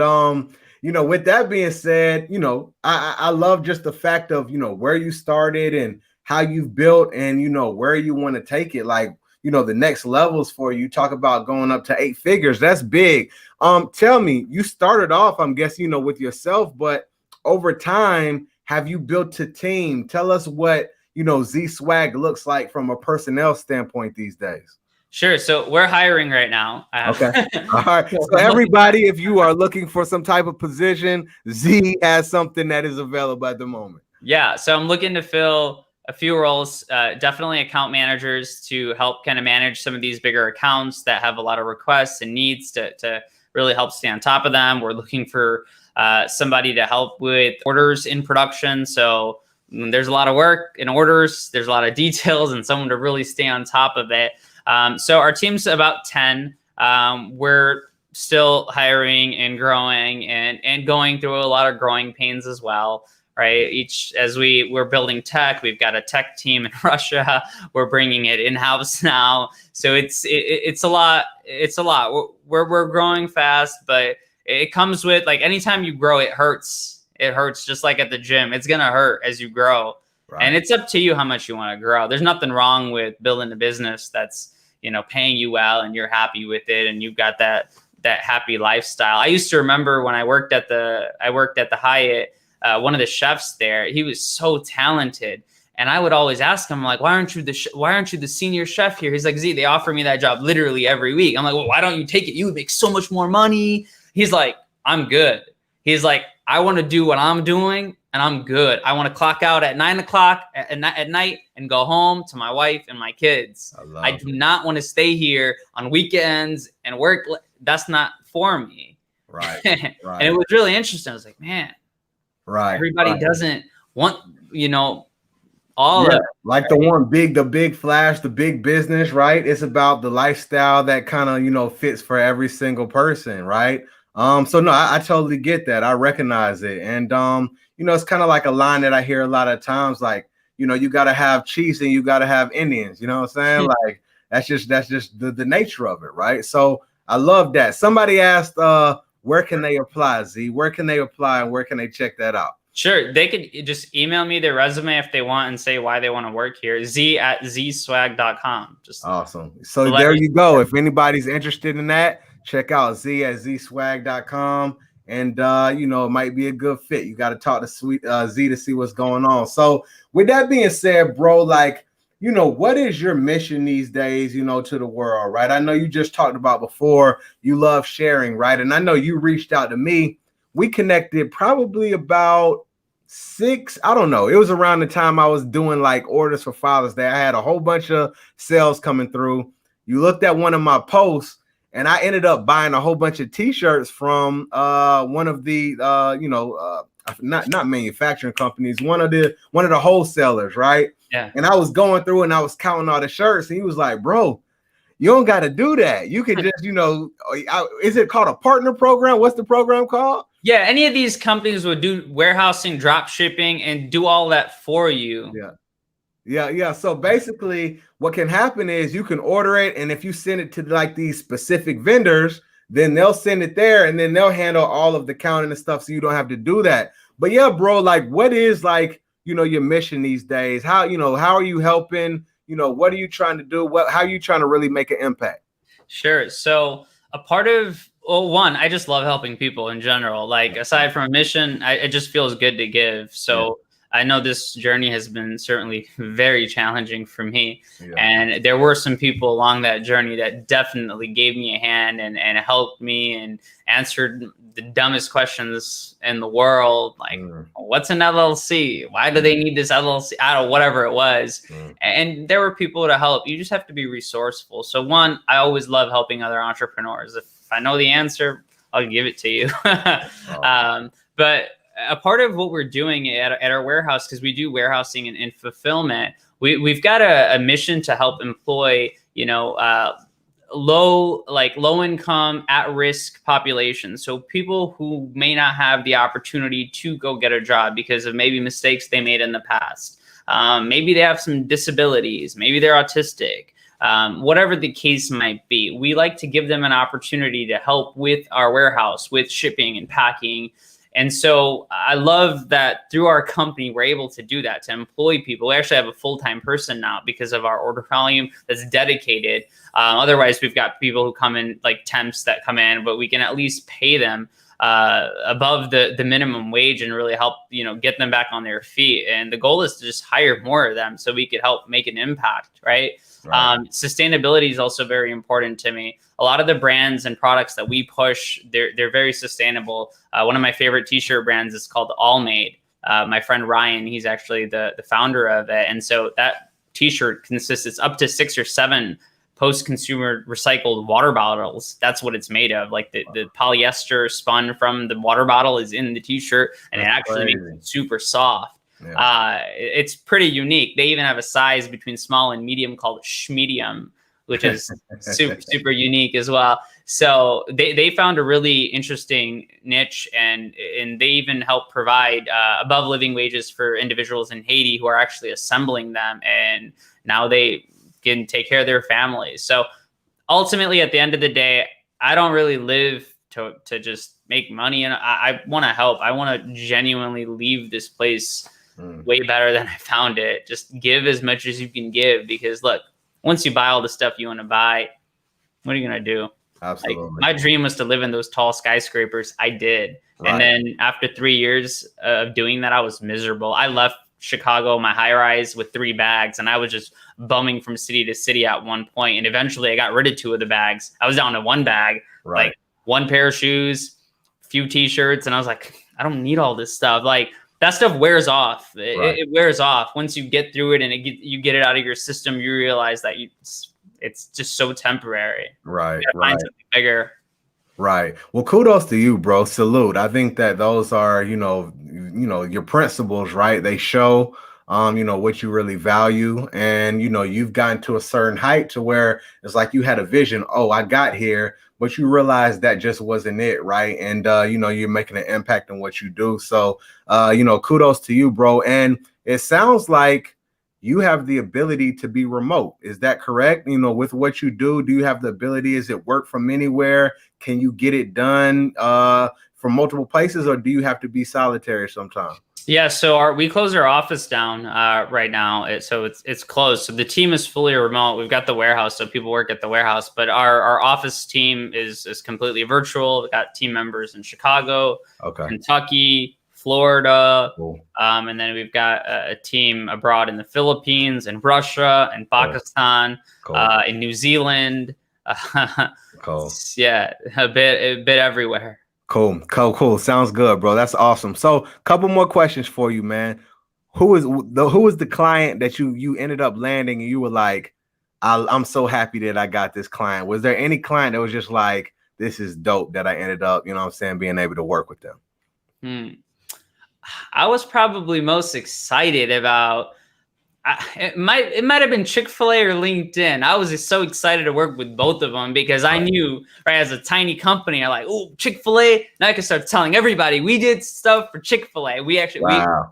you know, with that being said, you know, I love just the fact of, you know, where you started and how you've built and, you know, where you want to take it. Like, you know, the next levels for you. Talk about going up to 8 figures. That's big. Tell me, you started off, I'm guessing, you know, with yourself, but over time, have you built a team? Tell us what, you know, Z Swag looks like from a personnel standpoint these days. Sure. So we're hiring right now. Okay. All right. So everybody, if you are looking for some type of position, Z has something that is available at the moment. Yeah. So I'm looking to fill a few roles, definitely account managers to help kind of manage some of these bigger accounts that have a lot of requests and needs to really help stay on top of them. We're looking for somebody to help with orders in production. So there's a lot of work in orders, there's a lot of details, and someone to really stay on top of it. So our team's about 10. We're still hiring and growing and going through a lot of growing pains as well. Right. As we're building tech, we've got a tech team in Russia. We're bringing it in-house now. So it's a lot. It's a lot. We're growing fast, but it comes with, like, anytime you grow, it hurts. It hurts just like at the gym. It's going to hurt as you grow. Right. And it's up to you how much you want to grow. There's nothing wrong with building a business that's, paying you well and you're happy with it and you've got that happy lifestyle. I used to remember when I worked at the Hyatt, one of the chefs there, he was so talented. And I would always ask him, like, why aren't you the senior chef here? He's like, Z, they offer me that job literally every week. I'm like, well, why don't you take it? You would make so much more money. He's like, I'm good. He's like, I want to do what I'm doing and I'm good. I want to clock out at 9 o'clock at night and go home to my wife and my kids. I do not want to stay here on weekends and work. That's not for me. Right. And it was really interesting. I was like, man, everybody doesn't want, all of it. Like the big flash, the big business, right? It's about the lifestyle that kind of, fits for every single person, right? So no, I totally get that. I recognize it. And, it's kind of like a line that I hear a lot of times, like, you got to have Chiefs and you got to have Indians, you know what I'm saying? Like, that's just the nature of it, right? So I love that. Somebody asked, where can they apply, Z? Where can they apply and where can they check that out? Sure. They could just email me their resume if they want and say why they want to work here. Z@zeeswag.com. Just awesome. So there you go. If anybody's interested in that, check out Z@zeeswag.com. And, it might be a good fit. You got to talk to Z to see what's going on. So with that being said, bro, like, what is your mission these days, to the world, right? I know you just talked about before, you love sharing, right? And I know you reached out to me. We connected probably about I don't know. It was around the time I was doing like orders for Father's Day. I had a whole bunch of sales coming through. You looked at one of my posts and I ended up buying a whole bunch of t-shirts from one of the, not manufacturing companies, one of the wholesalers, right? Yeah. And I was going through and I was counting all the shirts and he was like, bro, you don't got to do that. You can just, is it called a partner program? What's the program called? Yeah, any of these companies would do warehousing, drop shipping, and do all that for you. Yeah. So basically what can happen is you can order it. And if you send it to like these specific vendors, then they'll send it there and then they'll handle all of the counting and stuff. So you don't have to do that. But yeah, bro, like what is like, your mission these days? How are you helping? What are you trying to do? How are you trying to really make an impact? Sure. So a part of, one, I just love helping people in general. Like aside from a mission, it just feels good to give. So I know this journey has been certainly very challenging for me. Yeah. And there were some people along that journey that definitely gave me a hand and helped me and answered the dumbest questions in the world. Like, what's an LLC? Why do they need this LLC? I don't know, whatever it was. And there were people to help. You just have to be resourceful. So one, I always love helping other entrepreneurs. If I know the answer, I'll give it to you. But a part of what we're doing at our warehouse, because we do warehousing and fulfillment, we've got a mission to help employ, low income, at risk populations. So people who may not have the opportunity to go get a job because of maybe mistakes they made in the past. Maybe they have some disabilities. Maybe they're autistic. Whatever the case might be, we like to give them an opportunity to help with our warehouse, with shipping and packing. And so I love that through our company, we're able to do that, to employ people. We actually have a full-time person now because of our order volume that's dedicated. Otherwise, we've got people who come in, like temps that come in, but we can at least pay them above the minimum wage and really help, get them back on their feet. And the goal is to just hire more of them so we could help make an impact, right? Sustainability is also very important to me. A lot of the brands and products that we push, they're very sustainable. One of my favorite t-shirt brands is called All Made. My friend Ryan, he's actually the founder of it. And so that t-shirt consists, it's up to 6 or 7 post-consumer recycled water bottles. That's what it's made of. Like the polyester spun from the water bottle is in the t-shirt, and it actually makes it super soft. Yeah. It's pretty unique. They even have a size between small and medium called schmedium, which is super unique as well. So they found a really interesting niche, and they even help provide above living wages for individuals in Haiti who are actually assembling them, and now they can take care of their families. So ultimately, at the end of the day, I don't really live to just make money, and I want to help. I want to genuinely leave this place way better than I found it. Just give as much as you can give, because look, once you buy all the stuff you want to buy, what are you going to do? Absolutely. Like, my dream was to live in those tall skyscrapers. I did. Right. And then after 3 years of doing that, I was miserable. I left Chicago, my high rise, with 3 bags, and I was just bumming from city to city at one point. And eventually I got rid of 2 of the bags. I was down to 1 bag, like 1 pair of shoes, a few t-shirts. And I was like, I don't need all this stuff. Like, that stuff wears off. It wears off. Once you get through it and you get it out of your system, you realize that it's just so temporary. Right. Find something bigger. Right. Well, kudos to you, bro. Salute. I think that those are, your principles, right? They show, what you really value. And, you've gotten to a certain height to where it's like you had a vision. Oh, I got here, but you realized that just wasn't it. Right. And, you're making an impact on what you do. So, kudos to you, bro. And it sounds like you have the ability to be remote. Is that correct? With what you do you have the ability? Is it work from anywhere? Can you get it done from multiple places, or do you have to be solitary sometimes? Yeah, so we closed our office down right now. So it's closed. So the team is fully remote. We've got the warehouse, so people work at the warehouse, but our office team is completely virtual. We've got team members in Chicago, Kentucky, Florida, cool. And then we've got a team abroad in the Philippines and Russia and Pakistan, cool. In New Zealand. Cool. Yeah, a bit everywhere. Cool. Sounds good, bro. That's awesome. So, a couple more questions for you, man. Who was the client that you ended up landing and you were like, I'm so happy that I got this client? Was there any client that was just like, this is dope that I ended up, being able to work with them? I was probably most excited about, it might have been Chick-Fil-A or LinkedIn. I was just so excited to work with both of them because I knew, as a tiny company, I'm like, oh, Chick-Fil-A. Now I can start telling everybody we did stuff for Chick-Fil-A. We actually,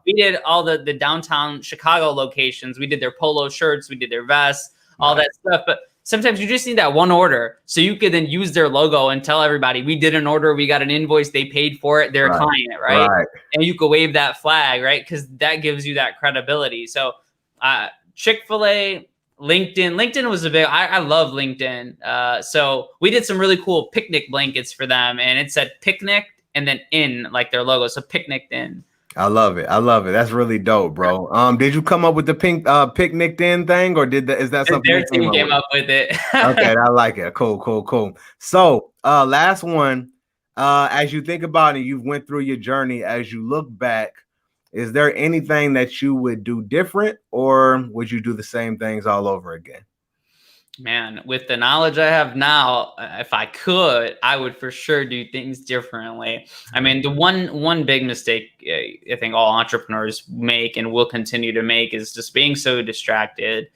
we did all the downtown Chicago locations. We did their polo shirts. We did their vests, all that stuff. But sometimes you just need that one order so you could then use their logo and tell everybody we did an order, we got an invoice, they paid for it, they're a client, right? And you could wave that flag, right? Because that gives you that credibility. So Chick-fil-A, LinkedIn was a big, I love LinkedIn. So we did some really cool picnic blankets for them, and it said picnic and then in, like their logo. So picnicked in. I love it. That's really dope, bro. Did you come up with the picnicked in thing, or is that something their team came up with it? Okay, I like it. Cool. So, last one. As you think about it, you've went through your journey. As you look back, is there anything that you would do different, or would you do the same things all over again? Man, with the knowledge I have now, if I could, I would for sure do things differently. I mean, the one big mistake I think all entrepreneurs make and will continue to make is just being so distracted.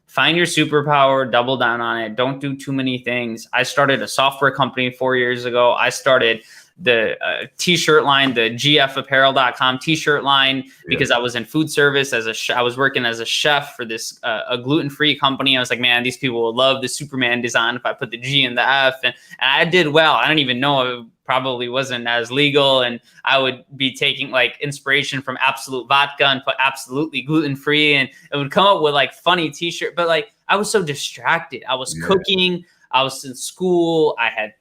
Find your superpower, double down on it. Don't do too many things. I started a software company 4 years ago. I started the t-shirt line, the gfapparel.com t-shirt line, because I was in food service I was working as a chef for this a gluten-free company. I was like, man, these people will love the Superman design if I put the G and the F, and I did well. I don't even know, it probably wasn't as legal, and I would be taking like inspiration from Absolute Vodka and put absolutely gluten-free, and it would come up with like funny t-shirt, but like I was so distracted. I was cooking, I was in school. I had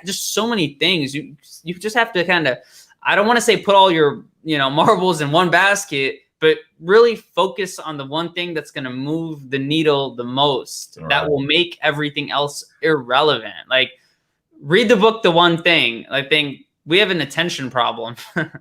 just so many things. You just have to kind of, I don't want to say put all your marbles in one basket, but really focus on the one thing that's going to move the needle the most. Right. That will make everything else irrelevant. Like, read the book, The One Thing. I think we have an attention problem.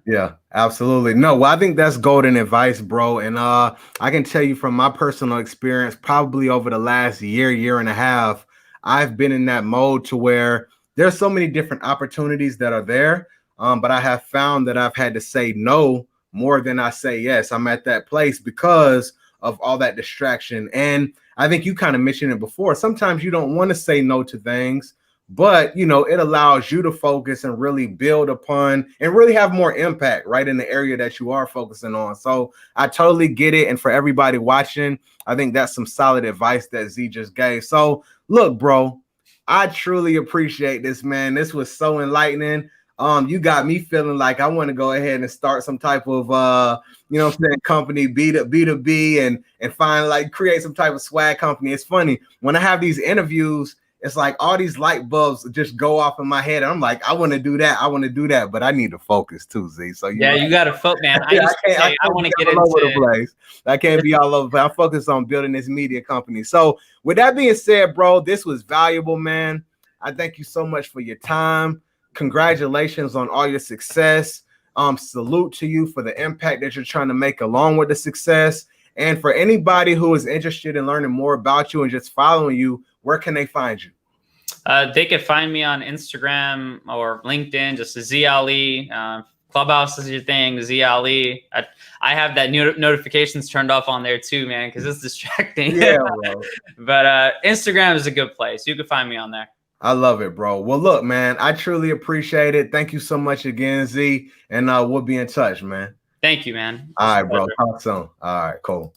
Yeah, absolutely. No, well, I think that's golden advice, bro. And I can tell you from my personal experience, probably over the last year and a half, I've been in that mode to where there's so many different opportunities that are there. But I have found that I've had to say no more than I say yes. I'm at that place because of all that distraction. And I think you kind of mentioned it before. Sometimes you don't want to say no to things, but it allows you to focus and really build upon and really have more impact right in the area that you are focusing on. So I totally get it. And for everybody watching, I think that's some solid advice that Z just gave. So look, bro, I truly appreciate this, man. This was so enlightening. You got me feeling like I want to go ahead and start some type of company B2B and find like create some type of swag company. It's funny when I have these interviews, it's like all these light bulbs just go off in my head. And I'm like, I want to do that, but I need to focus too, Z. So you got to focus, man. I want to get into the place. I can't be all over. I'm focused on building this media company. So with that being said, bro, this was valuable, man. I thank you so much for your time. Congratulations on all your success. Salute to you for the impact that you're trying to make along with the success. And for anybody who is interested in learning more about you and just following you, where can they find you? They could find me on Instagram or LinkedIn, just Zee Ali. Clubhouse is your thing, Zee Ali. I have that notifications turned off on there too, man, because it's distracting. Yeah, bro. But Instagram is a good place. You can find me on there. I love it, bro. Well, look, man, I truly appreciate it. Thank you so much again, Z. And we'll be in touch, man. Thank you, man. All right, bro. Talk soon. All right, cool.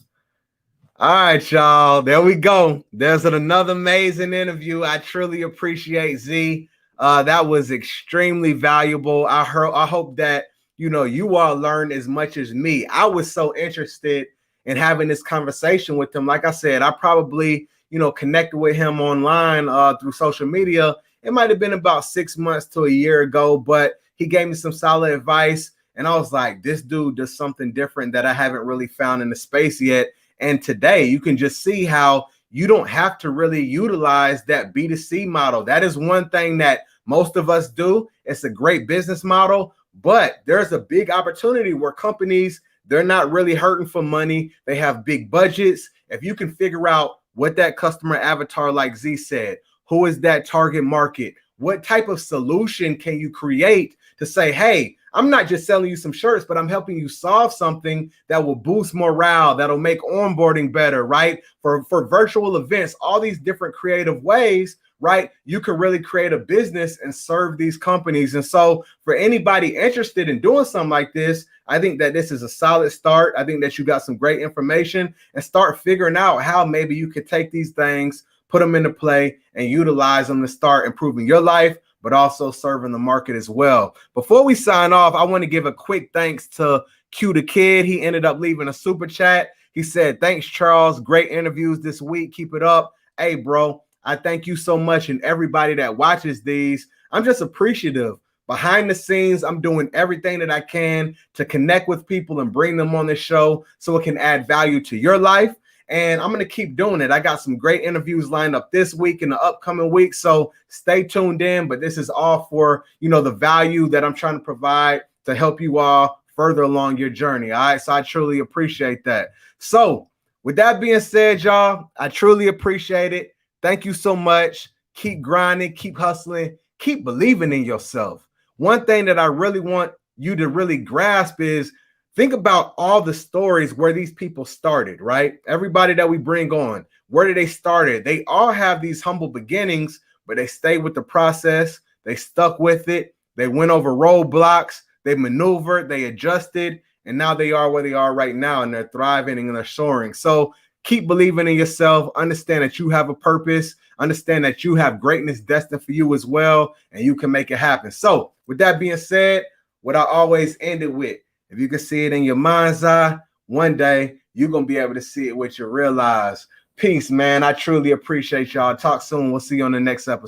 All right, y'all. There we go. There's another amazing interview. I truly appreciate Z. That was extremely valuable. I hope that you all learned as much as me. I was so interested in having this conversation with him. Like I said, I probably connected with him online through social media. It might have been about 6 months to a year ago, but he gave me some solid advice. And I was like, this dude does something different that I haven't really found in the space yet. And today you can just see how you don't have to really utilize that B2C model. That is one thing that most of us do. It's a great business model, but there's a big opportunity where companies, they're not really hurting for money. They have big budgets. If you can figure out what that customer avatar, like Z said, who is that target market? What type of solution can you create to say, hey, I'm not just selling you some shirts, but I'm helping you solve something that will boost morale, that'll make onboarding better, right? For virtual events, all these different creative ways, right? You can really create a business and serve these companies. And so for anybody interested in doing something like this, I think that this is a solid start. I think that you got some great information and start figuring out how maybe you could take these things, put them into play and utilize them to start improving your life, but also serving the market as well. Before we sign off, I want to give a quick thanks to Q the Kid. He ended up leaving a super chat. He said, thanks, Charles. Great interviews this week. Keep it up. Hey, bro, I thank you so much. And everybody that watches these, I'm just appreciative. Behind the scenes, I'm doing everything that I can to connect with people and bring them on the show so it can add value to your life. And I'm going to keep doing it. I got some great interviews lined up this week and the upcoming week. So stay tuned in. But this is all for, the value that I'm trying to provide to help you all further along your journey. All right. So I truly appreciate that. So with that being said, y'all, I truly appreciate it. Thank you so much. Keep grinding, keep hustling, keep believing in yourself. One thing that I really want you to really grasp is think about all the stories where these people started, right? Everybody that we bring on, where did they start? They all have these humble beginnings, but they stayed with the process. They stuck with it. They went over roadblocks. They maneuvered, they adjusted, and now they are where they are right now, and they're thriving and they're soaring. So keep believing in yourself. Understand that you have a purpose. Understand that you have greatness destined for you as well, and you can make it happen. So with that being said, what I always end it with, if you can see it in your mind's eye, one day you're going to be able to see it with your real eyes. Peace, man. I truly appreciate y'all. Talk soon. We'll see you on the next episode.